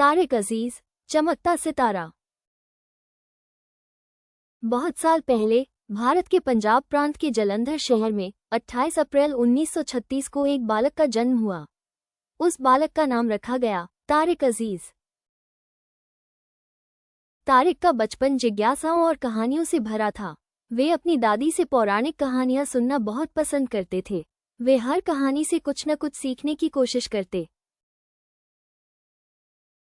तारिक अजीज, चमकता सितारा। बहुत साल पहले भारत के पंजाब प्रांत के जलंधर शहर में 28 अप्रैल 1936 को एक बालक का जन्म हुआ। उस बालक का नाम रखा गया तारिक अजीज। तारिक का बचपन जिज्ञासाओं और कहानियों से भरा था। वे अपनी दादी से पौराणिक कहानियां सुनना बहुत पसंद करते थे। वे हर कहानी से कुछ न कुछ सीखने की कोशिश करते।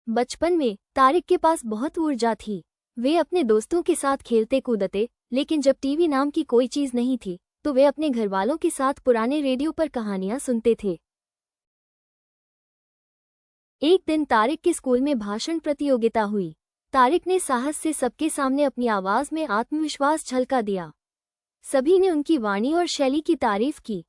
बचपन में तारिक के पास बहुत ऊर्जा थी। वे अपने दोस्तों के साथ खेलते कूदते, लेकिन जब टीवी नाम की कोई चीज नहीं थी तो वे अपने घरवालों के साथ पुराने रेडियो पर कहानियां सुनते थे। एक दिन तारिक के स्कूल में भाषण प्रतियोगिता हुई। तारिक ने साहस से सबके सामने अपनी आवाज में आत्मविश्वास झलका दिया। सभी ने उनकी वाणी और शैली की तारीफ की।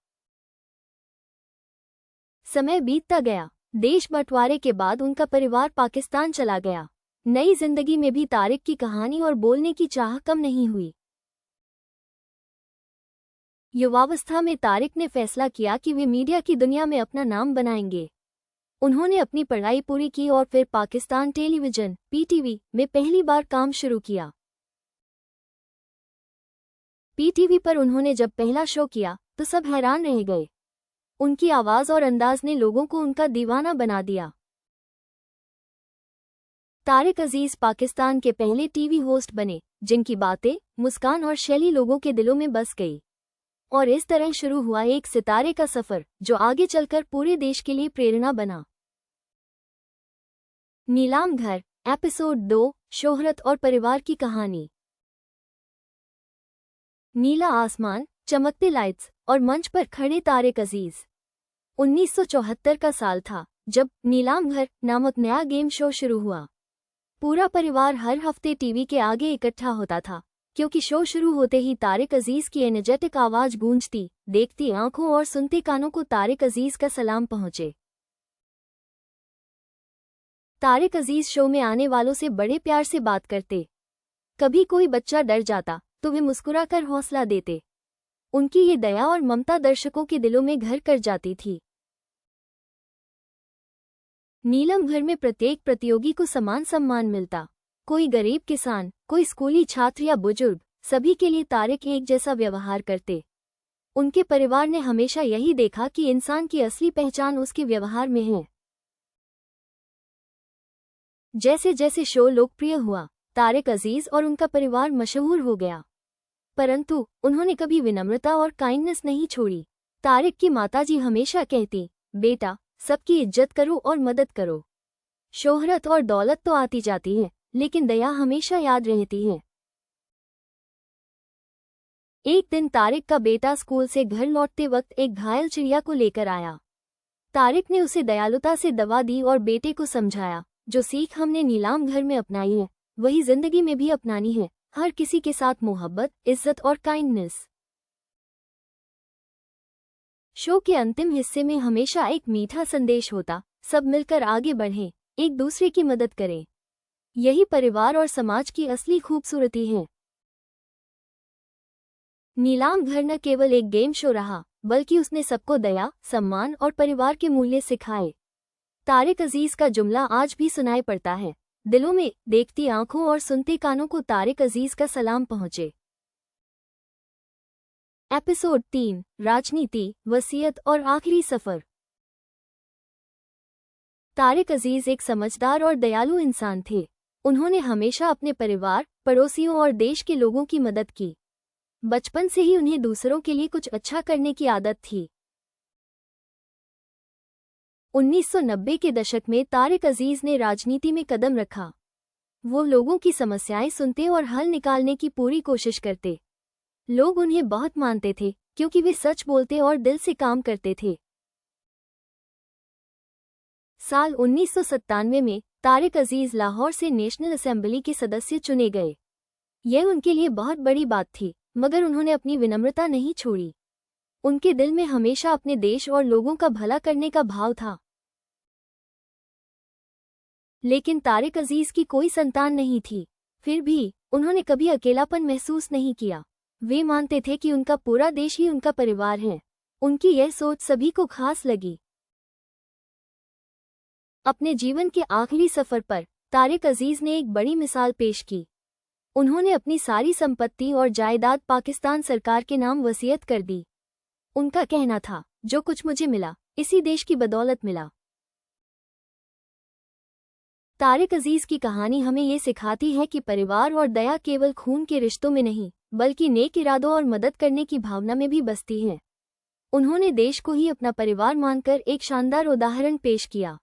समय बीतता गया। देश बंटवारे के बाद उनका परिवार पाकिस्तान चला गया। नई जिंदगी में भी तारिक की कहानी और बोलने की चाह कम नहीं हुई। युवावस्था में तारिक ने फैसला किया कि वे मीडिया की दुनिया में अपना नाम बनाएंगे। उन्होंने अपनी पढ़ाई पूरी की और फिर पाकिस्तान टेलीविजन (पीटीवी) में पहली बार काम शुरू किया। पीटीवी पर उन्होंने जब पहला शो किया तो सब हैरान रह गए। उनकी आवाज और अंदाज ने लोगों को उनका दीवाना बना दिया। तारिक अजीज पाकिस्तान के पहले टीवी होस्ट बने जिनकी बातें, मुस्कान और शैली लोगों के दिलों में बस गई। और इस तरह शुरू हुआ एक सितारे का सफर जो आगे चलकर पूरे देश के लिए प्रेरणा बना। नीलाम घर, एपिसोड 2, शोहरत और परिवार की कहानी। नीला आसमान, चमकते लाइट्स और मंच पर खड़े तारिक अजीज। 1974 का साल था जब नीलाम घर नामक नया गेम शो शुरू हुआ। पूरा परिवार हर हफ्ते टीवी के आगे इकट्ठा होता था, क्योंकि शो शुरू होते ही तारिक अजीज की एनर्जेटिक आवाज गूंजती। देखती आंखों और सुनते कानों को तारिक अजीज का सलाम पहुंचे। तारिक अजीज शो में आने वालों से बड़े प्यार से बात करते। कभी कोई बच्चा डर जाता तो वे मुस्कुराकर हौसला देते। उनकी ये दया और ममता दर्शकों के दिलों में घर कर जाती थी। नीलम घर में प्रत्येक प्रतियोगी को समान सम्मान मिलता। कोई गरीब किसान, कोई स्कूली छात्र या बुजुर्ग, सभी के लिए तारिक एक जैसा व्यवहार करते। उनके परिवार ने हमेशा यही देखा कि इंसान की असली पहचान उसके व्यवहार में है। जैसे जैसे शो लोकप्रिय हुआ, तारिक अजीज और उनका परिवार मशहूर हो गया। परंतु उन्होंने कभी विनम्रता और काइंडनेस नहीं छोड़ी। तारिक की माताजी हमेशा कहती, बेटा, सबकी इज्जत करो और मदद करो। शोहरत और दौलत तो आती जाती है, लेकिन दया हमेशा याद रहती है। एक दिन तारिक का बेटा स्कूल से घर लौटते वक्त एक घायल चिड़िया को लेकर आया। तारिक ने उसे दयालुता से दवा दी और बेटे को समझाया, जो सीख हमने नीलाम घर में अपनाई है वही जिंदगी में भी अपनानी है। हर किसी के साथ मोहब्बत, इज्जत और काइंडनेस। शो के अंतिम हिस्से में हमेशा एक मीठा संदेश होता, सब मिलकर आगे बढ़ें, एक दूसरे की मदद करें। यही परिवार और समाज की असली खूबसूरती है। नीलाम घर न केवल एक गेम शो रहा, बल्कि उसने सबको दया, सम्मान और परिवार के मूल्य सिखाए। तारिक अजीज का जुमला आज भी सुनाई पड़ता है, दिलों में, देखती आंखों और सुनते कानों को तारिक अजीज का सलाम पहुंचे। एपिसोड 3, राजनीति, वसीयत और आखिरी सफर। तारिक अजीज एक समझदार और दयालु इंसान थे। उन्होंने हमेशा अपने परिवार, पड़ोसियों और देश के लोगों की मदद की। बचपन से ही उन्हें दूसरों के लिए कुछ अच्छा करने की आदत थी। 1990 के दशक में तारिक अजीज ने राजनीति में कदम रखा। वो लोगों की समस्याएं सुनते और हल निकालने की पूरी कोशिश करते। लोग उन्हें बहुत मानते थे क्योंकि वे सच बोलते और दिल से काम करते थे। साल 1997 में तारिक अजीज लाहौर से नेशनल असेंबली के सदस्य चुने गए। यह उनके लिए बहुत बड़ी बात थी, मगर उन्होंने अपनी विनम्रता नहीं छोड़ी। उनके दिल में हमेशा अपने देश और लोगों का भला करने का भाव था। लेकिन तारिक अजीज की कोई संतान नहीं थी। फिर भी उन्होंने कभी अकेलापन महसूस नहीं किया। वे मानते थे कि उनका पूरा देश ही उनका परिवार है। उनकी यह सोच सभी को खास लगी। अपने जीवन के आखिरी सफर पर तारिक अजीज ने एक बड़ी मिसाल पेश की। उन्होंने अपनी सारी संपत्ति और जायदाद पाकिस्तान सरकार के नाम वसीयत कर दी। उनका कहना था, जो कुछ मुझे मिला, इसी देश की बदौलत मिला। तारिक अजीज की कहानी हमें ये सिखाती है कि परिवार और दया केवल खून के रिश्तों में नहीं, बल्कि नेक इरादों और मदद करने की भावना में भी बसती है। उन्होंने देश को ही अपना परिवार मानकर एक शानदार उदाहरण पेश किया।